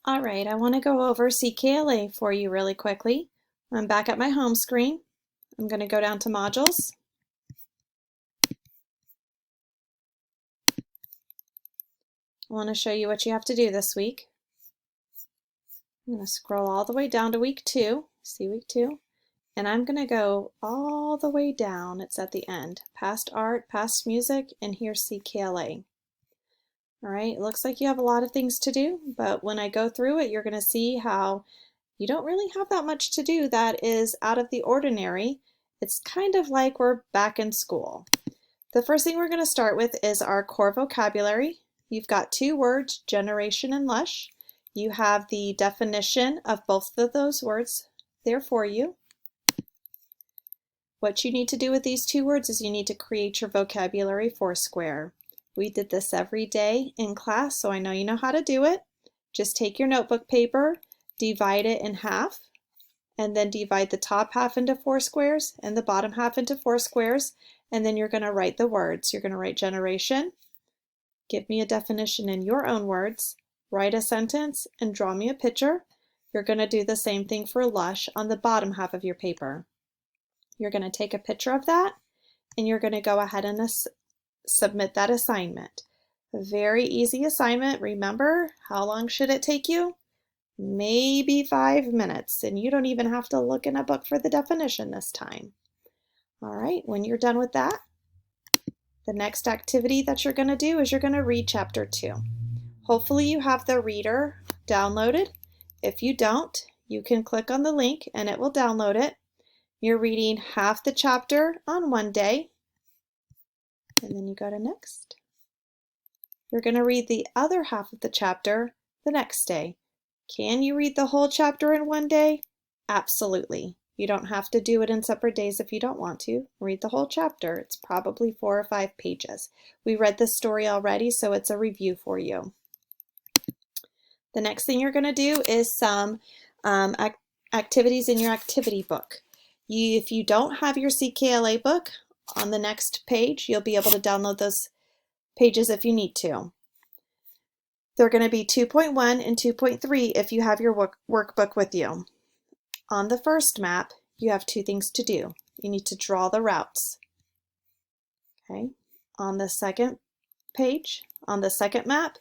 All right, I want to go over CKLA for you really quickly. I'm back at my home screen. I'm going to go down to Modules. I want to show you what you have to do this week. I'm going to scroll all the way down to week 2, see week 2, and I'm going to go all the way down. It's at the end. Past art, past music, and here's CKLA. All right, it looks like you have a lot of things to do, but when I go through it, you're going to see how you don't really have that much to do that is out of the ordinary. It's kind of like we're back in school. The first thing we're going to start with is our core vocabulary. You've got 2 words, generation and lush. You have the definition of both of those words there for you. What you need to do with these 2 words is you need to create your vocabulary foursquare. We did this every day in class, so I know you know how to do it. Just take your notebook paper, divide it in half, and then divide the top half into 4 squares and the bottom half into 4 squares, and then you're going to write the words. You're going to write generation, give me a definition in your own words, write a sentence, and draw me a picture. You're going to do the same thing for lush on the bottom half of your paper. You're going to take a picture of that, and you're going to go ahead and submit that assignment. A very easy assignment. Remember, how long should it take you? Maybe 5 minutes, and you don't even have to look in a book for the definition this time. All right, when you're done with that, the next activity that you're going to do is you're going to read chapter 2. Hopefully you have the reader downloaded. If you don't, you can click on the link and it will download it. You're reading half the chapter on one day, and then you go to next. You're going to read the other half of the chapter the next day. Can you read the whole chapter in one day? Absolutely. You don't have to do it in separate days if you don't want to. Read the whole chapter. It's probably 4 or 5 pages. We read this story already, so it's a review for you. The next thing you're going to do is some activities in your activity book. If you don't have your CKLA book, on the next page, you'll be able to download those pages if you need to. They're going to be 2.1 and 2.3 if you have your workbook with you. On the first map, you have 2 things to do. You need to draw the routes. Okay. On the second page, on the second map,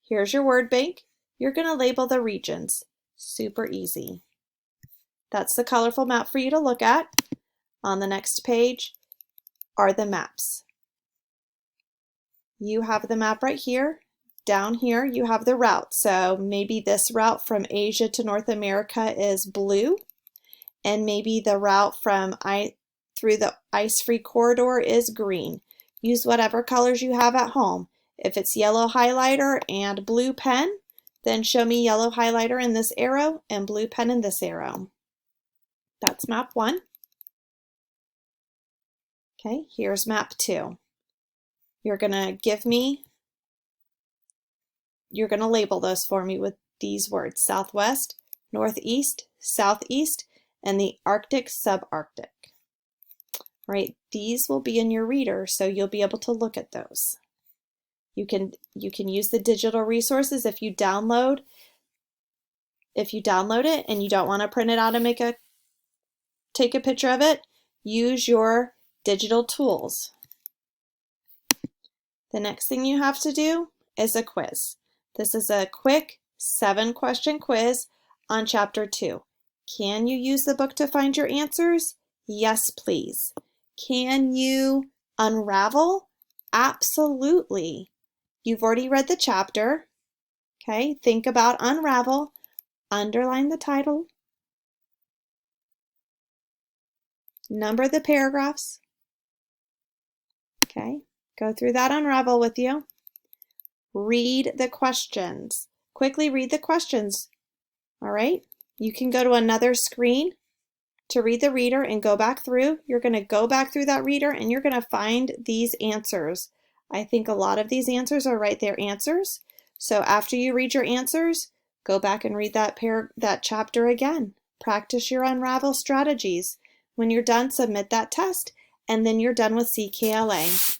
here's your word bank. You're going to label the regions. Super easy. That's the colorful map for you to look at. On the next page are the maps. You have the map right here. Down here you have the route. So maybe this route from Asia to North America is blue, and maybe the route from through the ice-free corridor is green. Use whatever colors you have at home. If it's yellow highlighter and blue pen, then show me yellow highlighter in this arrow and blue pen in this arrow. That's map 1. Okay, here's map 2. You're going to label those for me with these words: southwest, northeast, southeast, and the Arctic, subarctic. Right, these will be in your reader, so you'll be able to look at those. You can use the digital resources if you download it and you don't want to print it out and take a picture of it. Use your digital tools. The next thing you have to do is a quiz. This is a quick 7-question quiz on chapter 2. Can you use the book to find your answers? Yes, please. Can you unravel? Absolutely. You've already read the chapter. Okay, think about unravel. Underline the title. Number the paragraphs. Okay, go through that unravel with you. Read the questions. Quickly read the questions. All right, you can go to another screen to read the reader and go back through. You're going to go back through that reader and you're going to find these answers. I think a lot of these answers are right there answers. So after you read your answers, go back and read that chapter again. Practice your unravel strategies. When you're done, submit that test, and then you're done with CKLA.